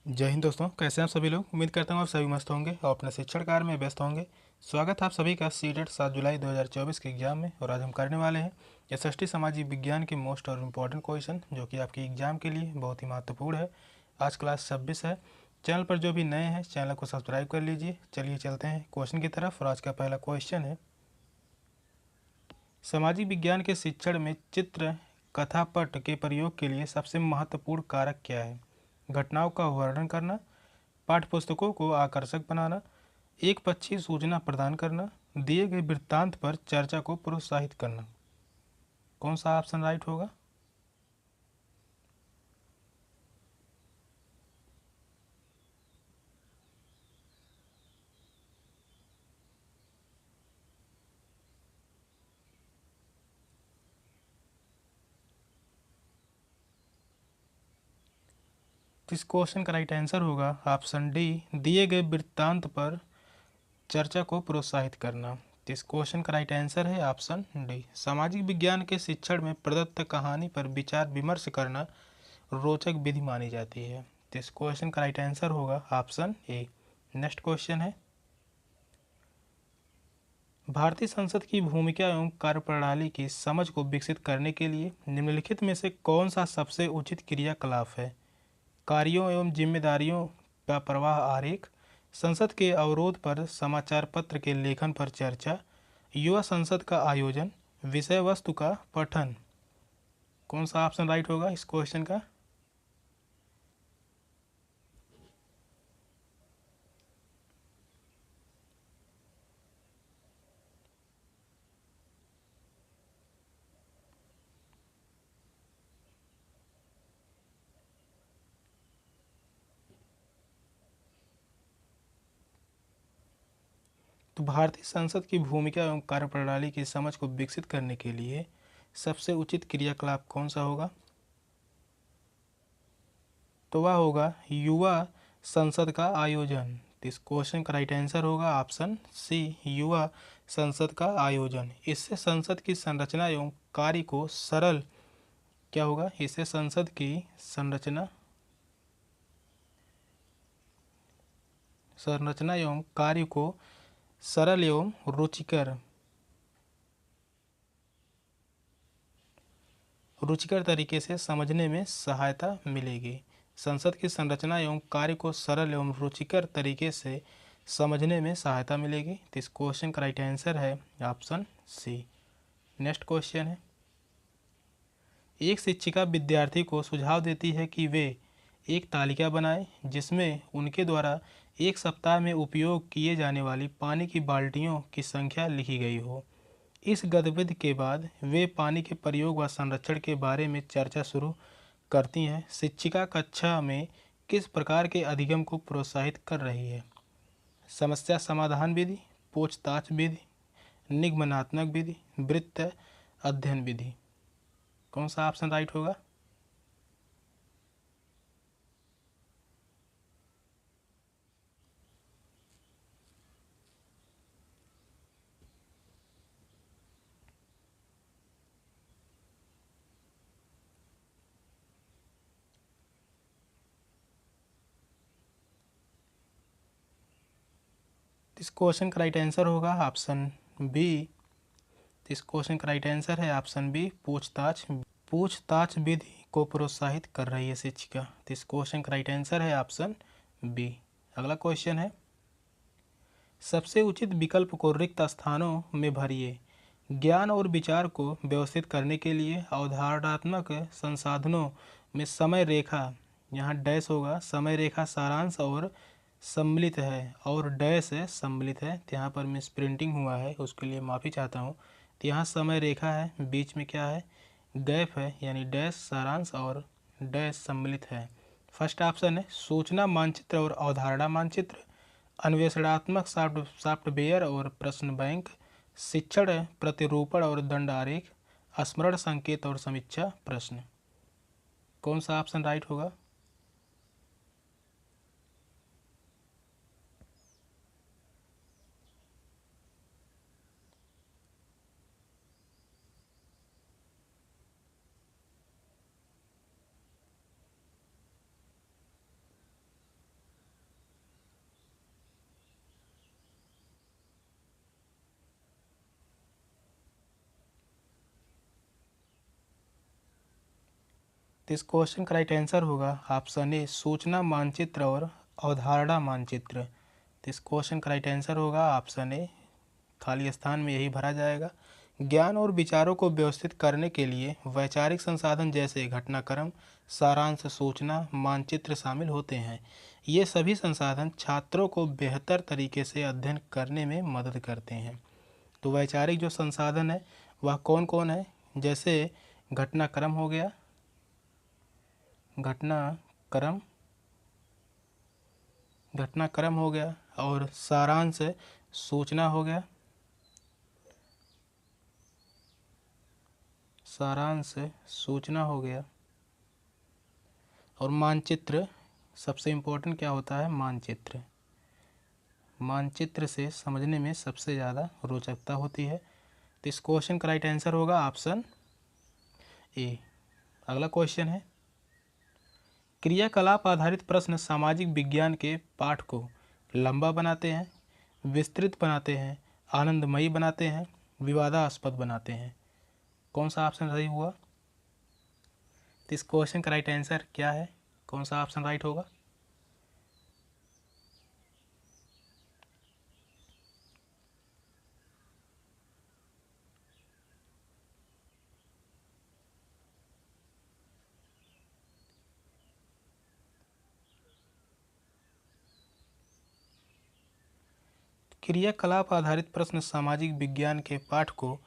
जय हिंद दोस्तों, कैसे हैं आप सभी लोग। उम्मीद करता हूँ आप सभी मस्त होंगे और अपने शिक्षण कार्य में व्यस्त होंगे। स्वागत है आप सभी का सीटेट 7 जुलाई 2024 के एग्जाम में। और आज हम करने वाले हैं एसएसटी सामाजिक विज्ञान के मोस्ट और इम्पोर्टेंट क्वेश्चन, जो कि आपके एग्जाम के लिए बहुत ही महत्वपूर्ण है। आज क्लास 26 है। चैनल पर जो भी नए हैं चैनल को सब्सक्राइब कर लीजिए। चलिए चलते हैं क्वेश्चन की तरफ। और आज का पहला क्वेश्चन है, सामाजिक विज्ञान के शिक्षण में चित्र कथा पट के प्रयोग के लिए सबसे महत्वपूर्ण कारक क्या है। घटनाओं का वर्णन करना, पाठ्यपुस्तकों को आकर्षक बनाना, एक पक्षी सूचना प्रदान करना, दिए गए वृत्तांत पर चर्चा को प्रोत्साहित करना। कौन सा ऑप्शन राइट होगा। इस क्वेश्चन का राइट आंसर होगा ऑप्शन डी, दिए गए वृत्तांत पर चर्चा को प्रोत्साहित करना। इस क्वेश्चन का राइट आंसर है ऑप्शन डी। सामाजिक विज्ञान के शिक्षण में प्रदत्त कहानी पर विचार विमर्श करना रोचक विधि मानी जाती है। इस क्वेश्चन का राइट आंसर होगा ऑप्शन ए। नेक्स्ट क्वेश्चन है, भारतीय संसद की भूमिका एवं कार्यप्रणाली की समझ को विकसित करने के लिए निम्नलिखित में से कौन सा सबसे उचित क्रियाकलाप है। कार्यों एवं जिम्मेदारियों का प्रवाह आरेख, संसद के अवरोध पर समाचार पत्र के लेखन पर चर्चा, युवा संसद का आयोजन, विषय वस्तु का पठन। कौन सा ऑप्शन राइट होगा इस क्वेश्चन का। तो भारतीय संसद की भूमिका एवं कार्यप्रणाली की समझ को विकसित करने के लिए सबसे उचित क्रियाकलाप कौन सा होगा। तो वह होगा युवा संसद का आयोजन। इस क्वेश्चन का राइट आंसर होगा ऑप्शन सी, युवा संसद का आयोजन। इससे संसद की संरचना एवं कार्य को सरल क्या होगा, इससे संसद की संरचना संरचना एवं कार्य को सरल एवं रुचिकर तरीके से समझने में सहायता मिलेगी। संसद की संरचना एवं कार्य को सरल एवं रुचिकर तरीके से समझने में सहायता मिलेगी। तो इस क्वेश्चन का राइट आंसर है ऑप्शन सी। नेक्स्ट क्वेश्चन है, एक शिक्षिका विद्यार्थी को सुझाव देती है कि वे एक तालिका बनाएं जिसमें उनके द्वारा एक सप्ताह में उपयोग किए जाने वाली पानी की बाल्टियों की संख्या लिखी गई हो। इस गतिविधि के बाद वे पानी के प्रयोग व संरक्षण के बारे में चर्चा शुरू करती हैं। शिक्षिका कक्षा में किस प्रकार के अधिगम को प्रोत्साहित कर रही है। समस्या समाधान विधि, पूछताछ विधि, निगमनात्मक विधि, वृत्त अध्ययन विधि। कौन सा ऑप्शन राइट होगा। इस क्वेश्चन का राइट आंसर होगा ऑप्शन बी। इस क्वेश्चन का राइट आंसर है ऑप्शन बी, पूछताछ पूछताछ विधि को प्रोत्साहित कर रही है शिक्षिका। तो इस क्वेश्चन का राइट आंसर है ऑप्शन बी। अगला क्वेश्चन है, सबसे उचित विकल्प को रिक्त स्थानों में भरिए। ज्ञान और विचार को व्यवस्थित करने के लिए अवधारणात्मक संसाधनों में समय रेखा, यहाँ डैश होगा, समय रेखा सारांश और सम्मिलित है, और डैश है सम्मिलित है। तो यहाँ पर मिस प्रिंटिंग हुआ है, उसके लिए माफ़ी चाहता हूँ। तो यहाँ समय रेखा है, बीच में क्या है, गैप है, यानी डैश सारांश और डैश सम्मिलित है। फर्स्ट ऑप्शन है सूचना मानचित्र और अवधारणा मानचित्र, अन्वेषणात्मक सॉफ्टवेयर और प्रश्न बैंक, शिक्षण प्रतिरूपण और दंड आरेख, स्मरण संकेत और समीक्षा प्रश्न। कौन सा ऑप्शन राइट होगा। तो इस क्वेश्चन का राइट आंसर होगा ऑप्शन ए सूचना मानचित्र और अवधारणा मानचित्र। तो इस क्वेश्चन का राइट आंसर होगा ऑप्शन ए, खाली स्थान में यही भरा जाएगा। ज्ञान और विचारों को व्यवस्थित करने के लिए वैचारिक संसाधन जैसे घटनाक्रम, सारांश, सूचना, मानचित्र शामिल होते हैं। ये सभी संसाधन छात्रों को बेहतर तरीके से अध्ययन करने में मदद करते हैं। तो वैचारिक जो संसाधन है वह कौन कौन है, जैसे घटनाक्रम हो गया, घटनाक्रम हो गया, और सारांश सूचना हो गया, सारांश सूचना हो गया, और मानचित्र सबसे इम्पोर्टेंट क्या होता है, मानचित्र। मानचित्र से समझने में सबसे ज़्यादा रोचकता होती है। तो इस क्वेश्चन का राइट आंसर होगा ऑप्शन ए। अगला क्वेश्चन है, क्रियाकलाप आधारित प्रश्न सामाजिक विज्ञान के पाठ को लंबा बनाते हैं, विस्तृत बनाते हैं, आनंदमयी बनाते हैं, विवादास्पद बनाते हैं। कौन सा ऑप्शन सही हुआ? तो इस क्वेश्चन का राइट आंसर क्या है, कौन सा ऑप्शन राइट होगा? क्रियाकलाप आधारित प्रश्न सामाजिक विज्ञान के पाठ को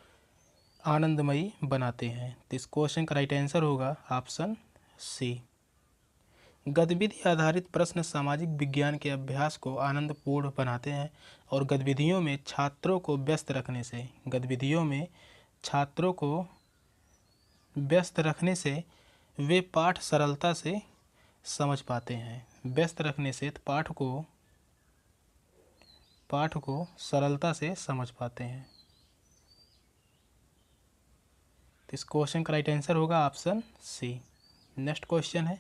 आनंदमयी बनाते हैं। तो इस क्वेश्चन का राइट आंसर होगा ऑप्शन सी। गतिविधि आधारित प्रश्न सामाजिक विज्ञान के अभ्यास को आनंदपूर्ण बनाते हैं और गतिविधियों में छात्रों को व्यस्त रखने से वे पाठ सरलता से समझ पाते हैं। व्यस्त रखने से पाठ को सरलता से समझ पाते हैं। तो इस क्वेश्चन का राइट आंसर होगा ऑप्शन सी। नेक्स्ट क्वेश्चन है,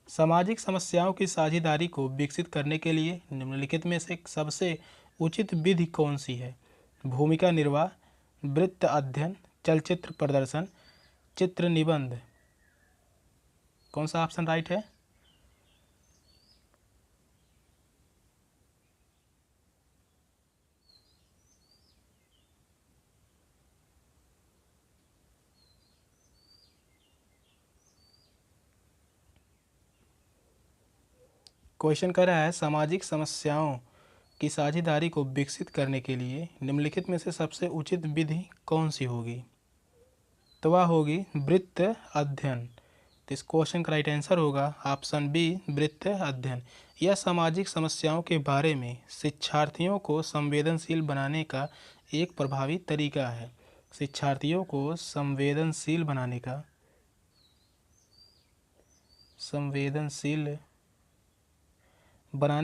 सामाजिक समस्याओं की साझेदारी को विकसित करने के लिए निम्नलिखित में से सबसे उचित विधि कौन सी है? भूमिका निर्वाह, वृत्त अध्ययन, चलचित्र प्रदर्शन, चित्र निबंध। कौन सा ऑप्शन राइट है? क्वेश्चन कर रहा है सामाजिक समस्याओं की साझेदारी को विकसित करने के लिए निम्नलिखित में से सबसे उचित विधि कौन सी होगी? तो वह होगी वृत्त अध्ययन। तो इस क्वेश्चन का राइट आंसर होगा ऑप्शन बी, वृत्त अध्ययन। यह सामाजिक समस्याओं के बारे में शिक्षार्थियों को संवेदनशील बनाने का एक प्रभावी तरीका है। शिक्षार्थियों को संवेदनशील बनाने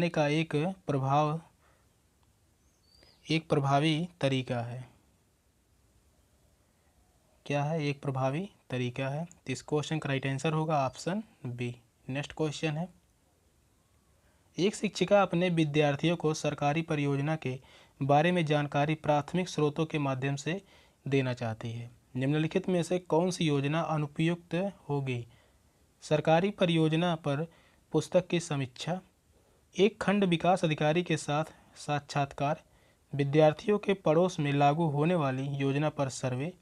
का एक प्रभावी तरीका है। क्या है? एक प्रभावी तरीका है। तो इस क्वेश्चन का राइट आंसर होगा ऑप्शन बी। नेक्स्ट क्वेश्चन है, एक शिक्षिका अपने विद्यार्थियों को सरकारी परियोजना के बारे में जानकारी प्राथमिक स्रोतों के माध्यम से देना चाहती है। निम्नलिखित में से कौन सी योजना अनुपयुक्त होगी? सरकारी परियोजना पर पुस्तक की समीक्षा, एक खंड विकास अधिकारी के साथ साक्षात्कार, विद्यार्थियों के पड़ोस में लागू होने वाली योजना पर सर्वे,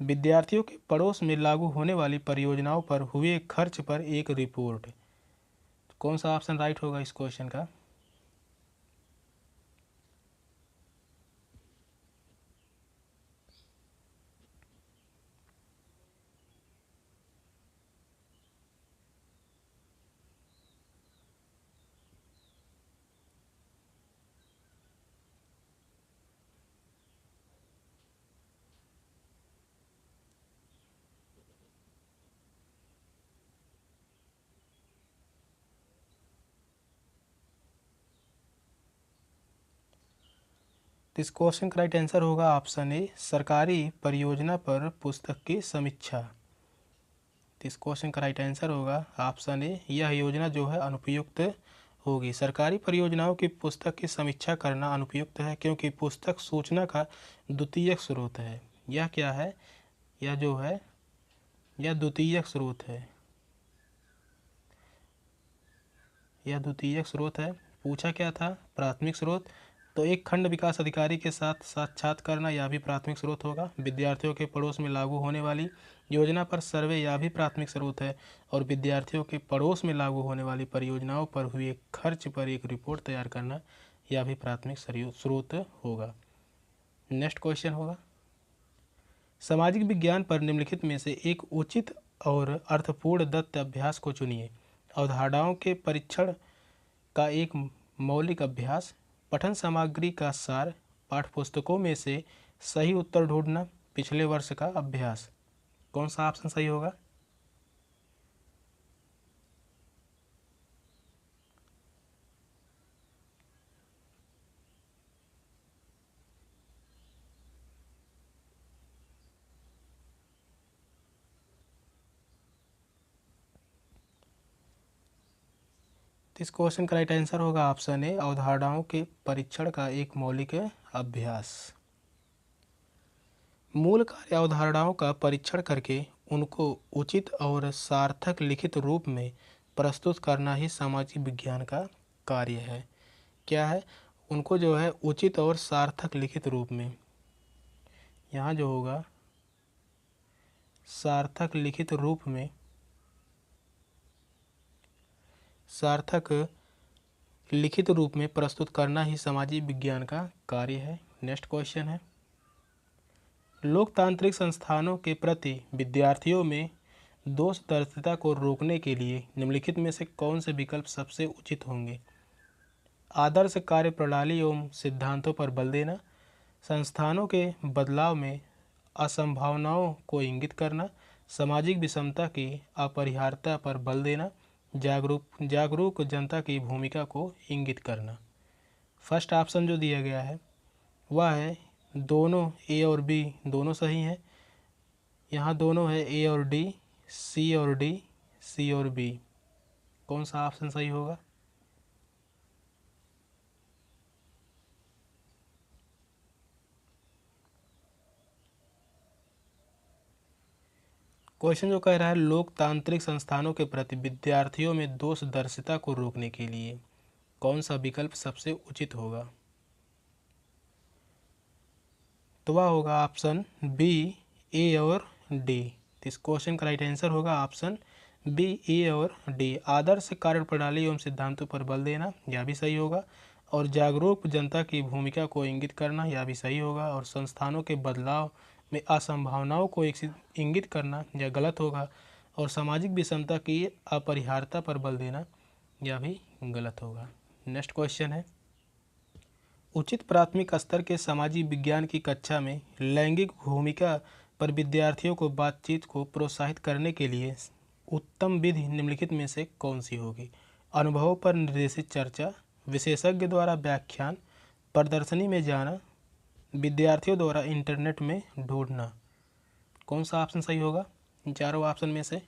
विद्यार्थियों के पड़ोस में लागू होने वाली परियोजनाओं पर हुए खर्च पर एक रिपोर्ट। कौन सा ऑप्शन राइट होगा इस क्वेश्चन का? तो इस क्वेश्चन का राइट आंसर होगा ऑप्शन ए, सरकारी परियोजना पर पुस्तक की समीक्षा। तो इस क्वेश्चन का राइट आंसर होगा ऑप्शन ए, यह योजना जो है अनुपयुक्त होगी। सरकारी परियोजनाओं की पुस्तक की समीक्षा करना अनुपयुक्त है क्योंकि पुस्तक सूचना का द्वितीयक स्रोत है। यह क्या है? यह जो है यह द्वितीयक स्रोत है। यह द्वितीयक स्रोत है। पूछा क्या था? प्राथमिक स्रोत। तो एक खंड विकास अधिकारी के साथ साक्षात करना यह भी प्राथमिक स्रोत होगा। विद्यार्थियों के पड़ोस में लागू होने वाली योजना पर सर्वे यह भी प्राथमिक स्रोत है। और विद्यार्थियों के पड़ोस में लागू होने वाली परियोजनाओं पर हुए खर्च पर एक रिपोर्ट तैयार करना यह भी प्राथमिक स्रोत होगा। नेक्स्ट क्वेश्चन होगा, सामाजिक विज्ञान पर निम्नलिखित में से एक उचित और अर्थपूर्ण दत्त अभ्यास को चुनिए। अवधारणाओं के परीक्षण का एक मौलिक अभ्यास, पठन सामग्री का सार, पाठ्यपुस्तकों में से सही उत्तर ढूंढना, पिछले वर्ष का अभ्यास। कौन सा ऑप्शन सही होगा? तो इस क्वेश्चन का राइट आंसर होगा ऑप्शन ए, अवधारणाओं के परीक्षण का एक मौलिक अभ्यास। मूल कार्य अवधारणाओं का परीक्षण करके उनको उचित और सार्थक लिखित रूप में प्रस्तुत करना ही सामाजिक विज्ञान का कार्य है। क्या है? उनको जो है उचित और सार्थक लिखित रूप में, यहाँ जो होगा सार्थक लिखित रूप में, सार्थक लिखित रूप में प्रस्तुत करना ही सामाजिक विज्ञान का कार्य है। नेक्स्ट क्वेश्चन है, लोकतांत्रिक संस्थानों के प्रति विद्यार्थियों में दोषदर्शिता को रोकने के लिए निम्नलिखित में से कौन से विकल्प सबसे उचित होंगे? आदर्श कार्य प्रणाली एवं सिद्धांतों पर बल देना, संस्थानों के बदलाव में असंभावनाओं को इंगित करना, सामाजिक विषमता की अपरिहार्यता पर बल देना, जागरूक जनता की भूमिका को इंगित करना। फर्स्ट ऑप्शन जो दिया गया है वह है दोनों, ए और बी दोनों सही हैं। यहाँ दोनों है ए और डी, सी और डी, सी और बी। कौन सा ऑप्शन सही होगा? क्वेश्चन जो कह रहा है लोकतांत्रिक संस्थानों के प्रति विद्यार्थियों में दोषदर्शिता को रोकने के लिए कौन सा विकल्प सबसे उचित होगा? तो वह होगा ऑप्शन बी, ए और डी। तो इस क्वेश्चन का राइट आंसर होगा ऑप्शन बी, ए और डी। आदर्श कार्य प्रणाली एवं सिद्धांतों पर बल देना यह भी सही होगा। और जागरूक जनता की भूमिका को इंगित करना यह भी सही होगा। और संस्थानों के बदलाव में असंभावनाओं को इंगित करना यह गलत होगा। और सामाजिक विषमता की अपरिहार्यता पर बल देना यह भी गलत होगा। नेक्स्ट क्वेश्चन है, उचित प्राथमिक स्तर के सामाजिक विज्ञान की कक्षा में लैंगिक भूमिका पर विद्यार्थियों को बातचीत को प्रोत्साहित करने के लिए उत्तम विधि निम्नलिखित में से कौन सी होगी? अनुभव पर निर्देशित चर्चा, विशेषज्ञ द्वारा व्याख्यान, प्रदर्शनी में जाना, विद्यार्थियों द्वारा इंटरनेट में ढूंढना। कौन सा ऑप्शन सही होगा इन चारों ऑप्शन में से?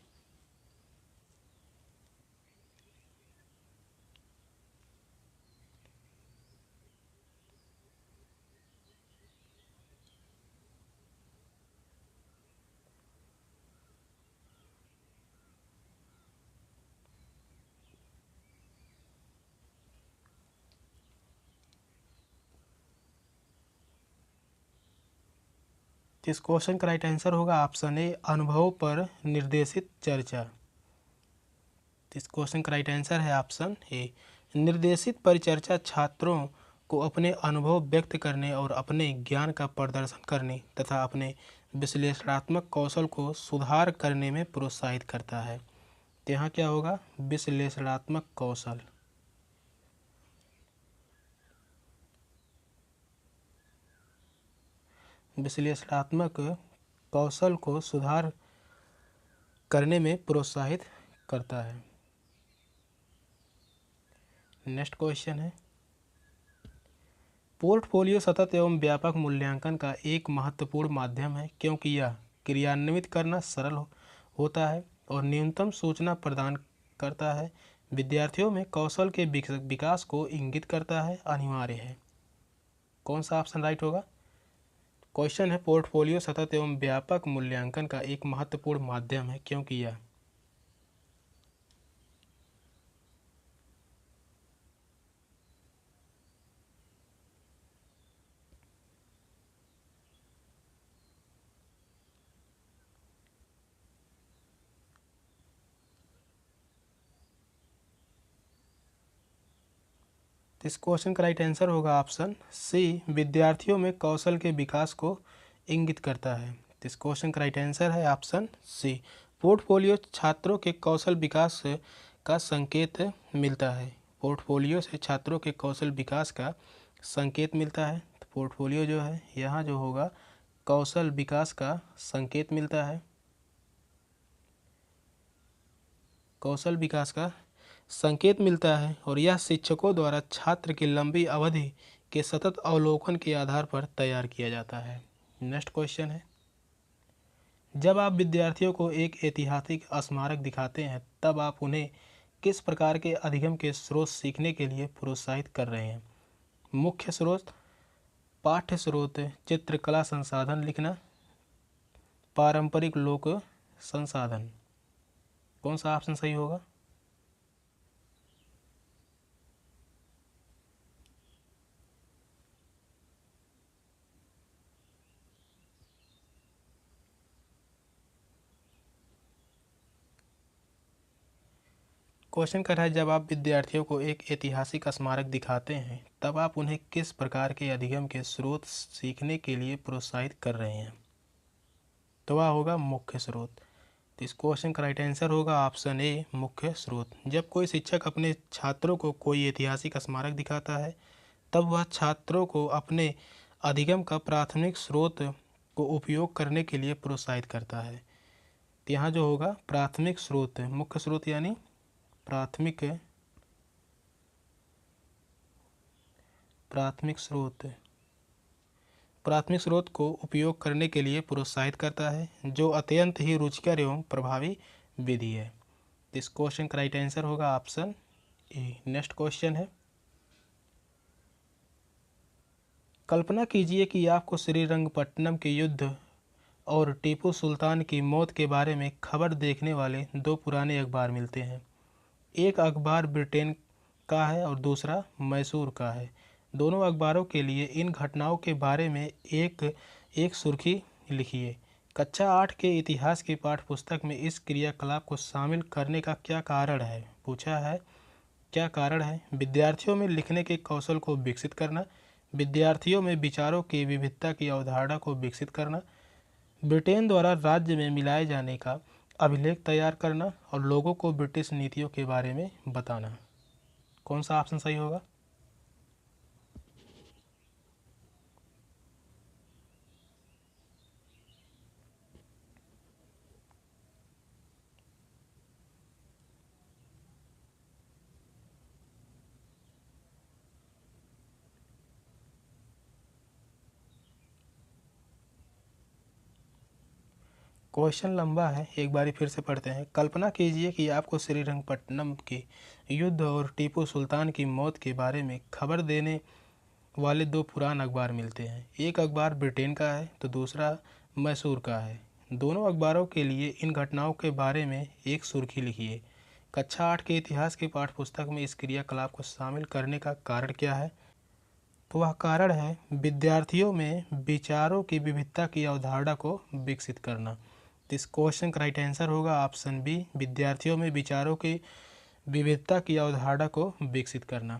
इस क्वेश्चन का राइट आंसर होगा ऑप्शन ए, अनुभव पर निर्देशित चर्चा। इस क्वेश्चन का राइट आंसर है ऑप्शन ए। निर्देशित परिचर्चा छात्रों को अपने अनुभव व्यक्त करने और अपने ज्ञान का प्रदर्शन करने तथा अपने विश्लेषणात्मक कौशल को सुधार करने में प्रोत्साहित करता है। तो यहाँ क्या होगा? विश्लेषणात्मक कौशल। विश्लेषणात्मक कौशल को सुधार करने में प्रोत्साहित करता है। नेक्स्ट क्वेश्चन है, पोर्टफोलियो सतत एवं व्यापक मूल्यांकन का एक महत्वपूर्ण माध्यम है क्योंकि यह क्रियान्वित करना सरल होता है और न्यूनतम सूचना प्रदान करता है, विद्यार्थियों में कौशल के विकास को इंगित करता है, अनिवार्य है। कौन सा ऑप्शन राइट होगा? क्वेश्चन है पोर्टफोलियो सतत एवं व्यापक मूल्यांकन का एक महत्वपूर्ण माध्यम है क्योंकि यह तो इस क्वेश्चन का राइट आंसर होगा ऑप्शन सी, विद्यार्थियों में कौशल के विकास को इंगित करता है। तो इस क्वेश्चन का राइट आंसर है ऑप्शन सी। पोर्टफोलियो छात्रों के कौशल विकास का संकेत मिलता है। पोर्टफोलियो से छात्रों के कौशल विकास का संकेत मिलता है। तो पोर्टफोलियो जो है यहाँ जो होगा कौशल विकास का संकेत मिलता है, कौशल विकास का संकेत मिलता है, और यह शिक्षकों द्वारा छात्र की लंबी अवधि के सतत अवलोकन के आधार पर तैयार किया जाता है। नेक्स्ट क्वेश्चन है, जब आप विद्यार्थियों को एक ऐतिहासिक स्मारक दिखाते हैं तब आप उन्हें किस प्रकार के अधिगम के स्रोत सीखने के लिए प्रोत्साहित कर रहे हैं? मुख्य स्रोत, पाठ्य स्रोत, चित्रकला संसाधन लिखना, पारंपरिक लोक संसाधन। कौन सा ऑप्शन सही होगा? क्वेश्चन कर रहा है, जब आप विद्यार्थियों को एक ऐतिहासिक स्मारक दिखाते हैं तब आप उन्हें किस प्रकार के अधिगम के स्रोत सीखने के लिए प्रोत्साहित कर रहे हैं? तो वह होगा मुख्य स्रोत। तो इस क्वेश्चन का राइट आंसर होगा ऑप्शन ए, मुख्य स्रोत। जब कोई शिक्षक अपने छात्रों को कोई ऐतिहासिक स्मारक दिखाता है तब वह छात्रों को अपने अधिगम का प्राथमिक स्रोत को उपयोग करने के लिए प्रोत्साहित करता है। तो यहाँ जो होगा प्राथमिक स्रोत, मुख्य स्रोत यानी प्राथमिक स्रोत को उपयोग करने के लिए प्रोत्साहित करता है, जो अत्यंत ही रुचिकर एवं प्रभावी विधि है। इस क्वेश्चन का राइट आंसर होगा ऑप्शन ए। नेक्स्ट क्वेश्चन है, कल्पना कीजिए कि आपको श्रीरंगपट्टनम के युद्ध और टीपू सुल्तान की मौत के बारे में खबर देखने वाले दो पुराने अखबार मिलते हैं। एक अखबार ब्रिटेन का है और दूसरा मैसूर का है। दोनों अखबारों के लिए इन घटनाओं के बारे में एक सुर्खी लिखिए। कक्षा 8 के इतिहास की पाठ्यपुस्तक में इस क्रियाकलाप को शामिल करने का क्या कारण है? पूछा है क्या कारण है? विद्यार्थियों में लिखने के कौशल को विकसित करना, विद्यार्थियों में विचारों की विविधता की अवधारणा को विकसित करना, ब्रिटेन द्वारा राज्य में मिलाए जाने का अभिलेख तैयार करना, और लोगों को ब्रिटिश नीतियों के बारे में बताना। कौन सा ऑप्शन सही होगा? क्वेश्चन लंबा है, एक बारी फिर से पढ़ते हैं। कल्पना कीजिए कि आपको श्रीरंगपट्टनम के युद्ध और टीपू सुल्तान की मौत के बारे में खबर देने वाले दो पुराने अखबार मिलते हैं। एक अखबार ब्रिटेन का है तो दूसरा मैसूर का है। दोनों अखबारों के लिए इन घटनाओं के बारे में एक सुर्खी लिखिए। कक्षा 8 के इतिहास की पाठ्यपुस्तक में इस क्रियाकलाप को शामिल करने का कारण क्या है? तो वह कारण है विद्यार्थियों में विचारों की विविधता की अवधारणा को विकसित करना। तो इस क्वेश्चन का राइट आंसर होगा ऑप्शन बी, विद्यार्थियों में विचारों की विविधता की अवधारणा को विकसित करना।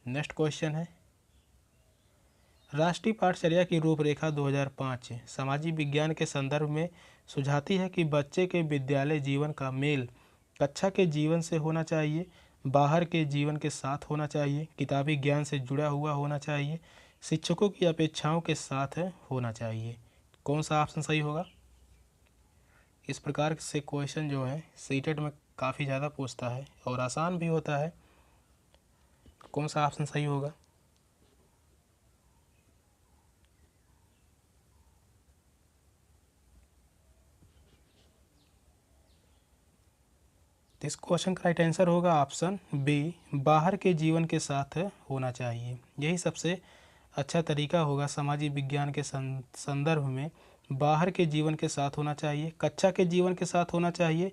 नेक्स्ट क्वेश्चन है, राष्ट्रीय पाठचर्या की रूपरेखा 2005 सामाजिक विज्ञान के संदर्भ में सुझाती है कि बच्चे के विद्यालय जीवन का मेल कक्षा के जीवन से होना चाहिए, बाहर के जीवन के साथ होना चाहिए, किताबी ज्ञान से जुड़ा हुआ होना चाहिए, शिक्षकों की अपेक्षाओं के साथ होना चाहिए। कौन सा ऑप्शन सही होगा? इस प्रकार से क्वेश्चन जो है सीटेट में काफ़ी ज़्यादा पूछता है और आसान भी होता है। कौन सा ऑप्शन सही होगा? तो इस क्वेश्चन का राइट आंसर होगा ऑप्शन बी, बाहर के जीवन के साथ होना चाहिए। यही सबसे अच्छा तरीका होगा सामाजिक विज्ञान के संदर्भ में। बाहर के जीवन के साथ होना चाहिए, कक्षा के जीवन के साथ होना चाहिए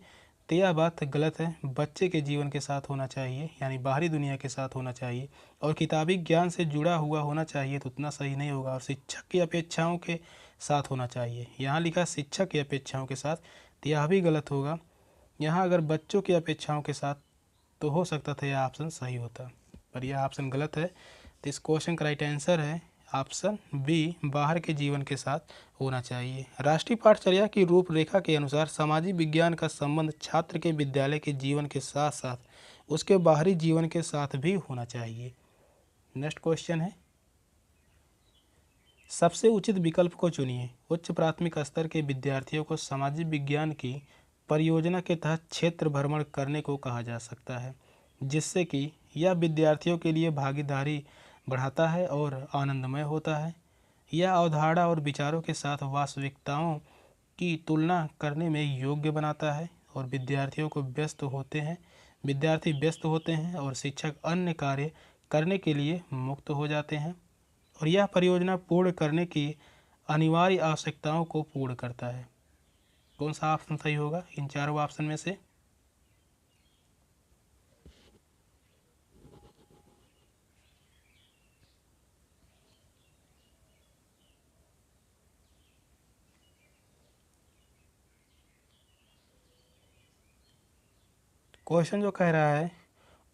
तो यह बात गलत है। बच्चे के जीवन के साथ होना चाहिए यानी बाहरी दुनिया के साथ होना चाहिए, और किताबी ज्ञान से जुड़ा हुआ होना चाहिए तो उतना सही नहीं होगा। और शिक्षक की अपेक्षाओं के साथ होना चाहिए, यहाँ लिखा शिक्षक की अपेक्षाओं के साथ, तो यह भी गलत होगा। यहाँ अगर बच्चों की अपेक्षाओं के साथ तो हो सकता था यह ऑप्शन सही होता, पर यह ऑप्शन गलत है। तो इस क्वेश्चन का राइट आंसर है ऑप्शन बी, बाहर के जीवन के साथ होना चाहिए। राष्ट्रीय पाठचर्या की रूपरेखा के अनुसार सामाजिक विज्ञान का संबंध छात्र के विद्यालय के जीवन के साथ साथ उसके बाहरी जीवन के साथ भी होना चाहिए। नेक्स्ट क्वेश्चन है, सबसे उचित विकल्प को चुनिए। उच्च प्राथमिक स्तर के विद्यार्थियों को सामाजिक विज्ञान की परियोजना के तहत क्षेत्र भ्रमण करने को कहा जा सकता है, जिससे कि यह विद्यार्थियों के लिए भागीदारी बढ़ाता है और आनंदमय होता है। यह अवधारणा और विचारों के साथ वास्तविकताओं की तुलना करने में योग्य बनाता है और विद्यार्थी व्यस्त होते हैं और शिक्षक अन्य कार्य करने के लिए मुक्त हो जाते हैं और यह परियोजना पूर्ण करने की अनिवार्य आवश्यकताओं को पूर्ण करता है। कौन सा ऑप्शन सही होगा इन चारों ऑप्शन में से? क्वेश्चन जो कह रहा है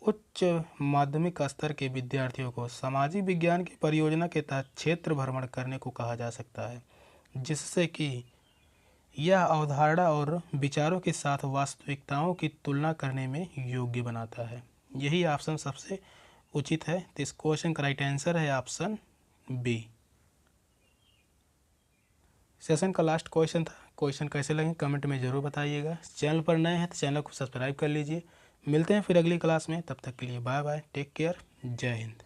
उच्च माध्यमिक स्तर के विद्यार्थियों को सामाजिक विज्ञान की परियोजना के तहत क्षेत्र भ्रमण करने को कहा जा सकता है, जिससे कि यह अवधारणा और विचारों के साथ वास्तविकताओं की तुलना करने में योग्य बनाता है। यही ऑप्शन सबसे उचित है। तो इस क्वेश्चन का राइट आंसर है ऑप्शन बी। सेशन का लास्ट क्वेश्चन था। क्वेश्चन कैसे लगे कमेंट में ज़रूर बताइएगा। चैनल पर नए हैं तो चैनल को सब्सक्राइब कर लीजिए। मिलते हैं फिर अगली क्लास में, तब तक के लिए बाय बाय, टेक केयर, जय हिंद।